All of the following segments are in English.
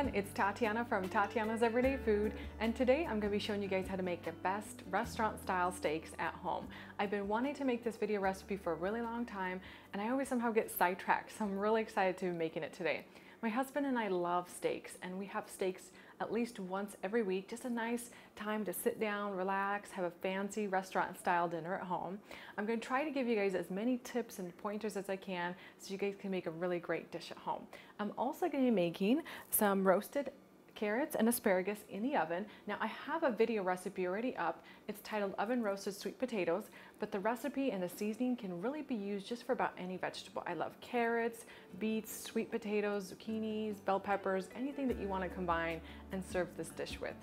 everyone, it's Tatyana from Tatyana's Everyday Food, and today I'm going to be showing you guys how to make the best restaurant style steaks at home. I've been wanting to make this video recipe for a really long time, and I always somehow get sidetracked, so I'm really excited to be making it today. My husband and I love steaks, and we have steaks at least once every week, just a nice time to sit down, relax, have a fancy restaurant style dinner at home. I'm going to try to give you guys as many tips and pointers as I can so you guys can make a really great dish at home. I'm also going to be making some roasted carrots and asparagus in the oven. Now I have a video recipe already up. It's titled Oven Roasted Sweet Potatoes, but the recipe and the seasoning can really be used just for about any vegetable. I love carrots, beets, sweet potatoes, zucchinis, bell peppers, anything that you want to combine and serve this dish with.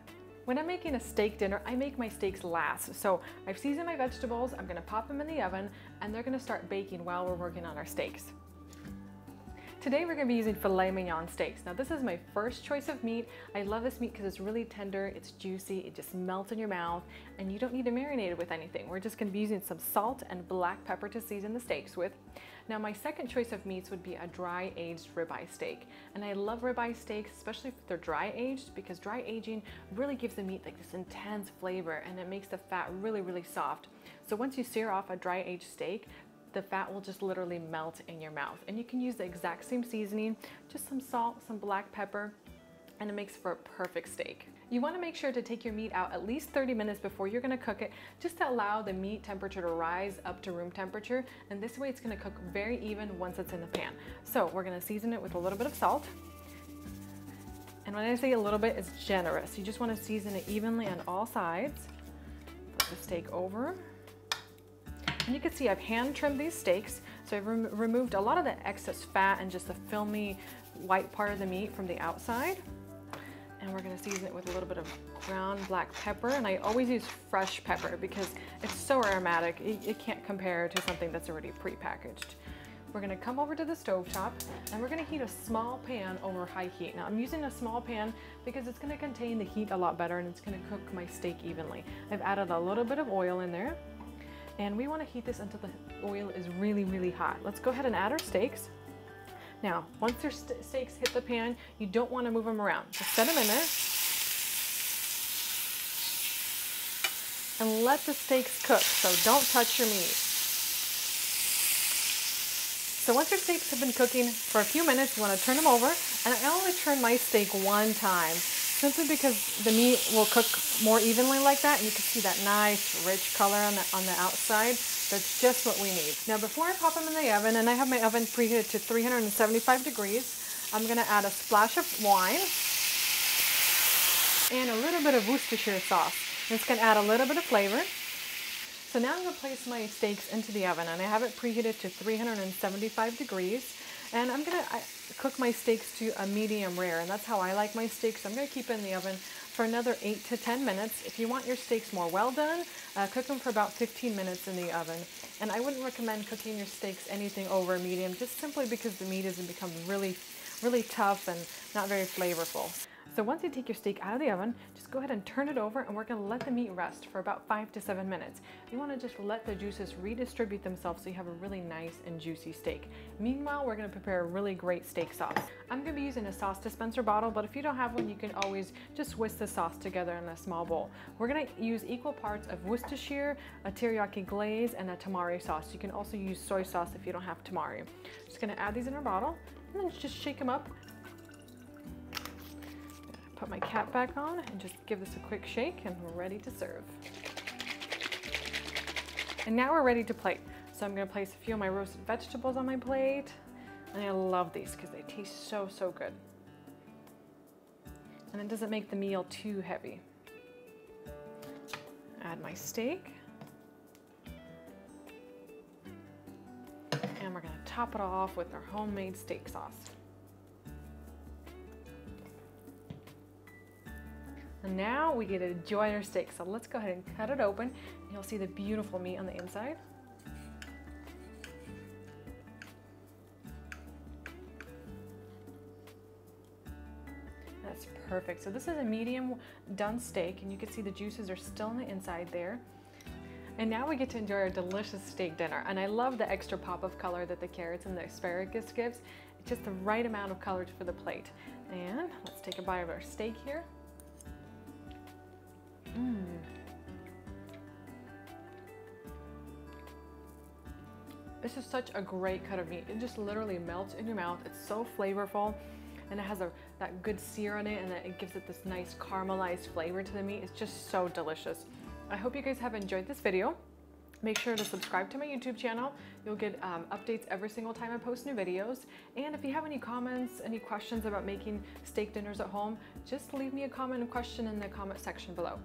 When I'm making a steak dinner, I make my steaks last. So I've seasoned my vegetables, I'm going to pop them in the oven, and they're going to start baking while we're working on our steaks. Today we're going to be using filet mignon steaks. Now this is my first choice of meat. I love this meat because it's really tender, it's juicy, it just melts in your mouth, and you don't need to marinate it with anything. We're just going to be using some salt and black pepper to season the steaks with. Now my second choice of meats would be a dry aged ribeye steak. And I love ribeye steaks, especially if they're dry aged, because dry aging really gives the meat like this intense flavor and it makes the fat really, really soft. So once you sear off a dry aged steak, the fat will just literally melt in your mouth. And you can use the exact same seasoning, just some salt, some black pepper, and it makes for a perfect steak. You want to make sure to take your meat out at least 30 minutes before you're going to cook it, just to allow the meat temperature to rise up to room temperature, and this way it's going to cook very even once it's in the pan. So we're going to season it with a little bit of salt. And when I say a little bit, it's generous. You just want to season it evenly on all sides. Put the steak over. And you can see I've hand trimmed these steaks, so I've removed a lot of the excess fat and just the filmy white part of the meat from the outside. And we're going to season it with a little bit of ground black pepper, and I always use fresh pepper because it's so aromatic, it can't compare to something that's already pre-packaged. We're going to come over to the stovetop and we're going to heat a small pan over high heat. Now I'm using a small pan because it's going to contain the heat a lot better and it's going to cook my steak evenly. I've added a little bit of oil in there. And we want to heat this until the oil is really, really hot. Let's go ahead and add our steaks. Now, once your steaks hit the pan, you don't want to move them around. Just set them in there. And let the steaks cook, so don't touch your meat. So once your steaks have been cooking for a few minutes, you want to turn them over. And I only turn my steak one time, simply because the meat will cook more evenly like that, and you can see that nice rich color on the outside. That's just what we need. Now before I pop them in the oven, and I have my oven preheated to 375 degrees, I'm going to add a splash of wine and a little bit of Worcestershire sauce. And it's going to add a little bit of flavor. So now I'm going to place my steaks into the oven, and I have it preheated to 375 degrees. And I'm going to cook my steaks to a medium rare, and that's how I like my steaks. I'm going to keep it in the oven for another 8 to 10 minutes. If you want your steaks more well done, cook them for about 15 minutes in the oven. And I wouldn't recommend cooking your steaks anything over medium, just simply because the meat has become really, really tough and not very flavorful. So once you take your steak out of the oven, just go ahead and turn it over, and we're going to let the meat rest for about 5 to 7 minutes. You want to just let the juices redistribute themselves so you have a really nice and juicy steak. Meanwhile, we're going to prepare a really great steak sauce. I'm going to be using a sauce dispenser bottle, but if you don't have one, you can always just whisk the sauce together in a small bowl. We're going to use equal parts of Worcestershire, a teriyaki glaze, and a tamari sauce. You can also use soy sauce if you don't have tamari. Just going to add these in our bottle, and then just shake them up. Put my cap back on and just give this a quick shake, and we're ready to serve. And now we're ready to plate. So I'm going to place a few of my roasted vegetables on my plate, and I love these because they taste so, so good. And it doesn't make the meal too heavy. Add my steak. And we're going to top it off with our homemade steak sauce. And now we get to enjoy our steak. So let's go ahead and cut it open, and you'll see the beautiful meat on the inside. That's perfect. So this is a medium done steak, and you can see the juices are still on the inside there. And now we get to enjoy our delicious steak dinner. And I love the extra pop of color that the carrots and the asparagus gives. just the right amount of color for the plate. And let's take a bite of our steak here. This is such a great cut of meat. It just literally melts in your mouth. It's so flavorful, and it has that good sear on it, and it gives it this nice caramelized flavor to the meat. It's just so delicious. I hope you guys have enjoyed this video. Make sure to subscribe to my YouTube channel. You'll get updates every single time I post new videos. And if you have any comments, any questions about making steak dinners at home, just leave me a comment or question in the comment section below.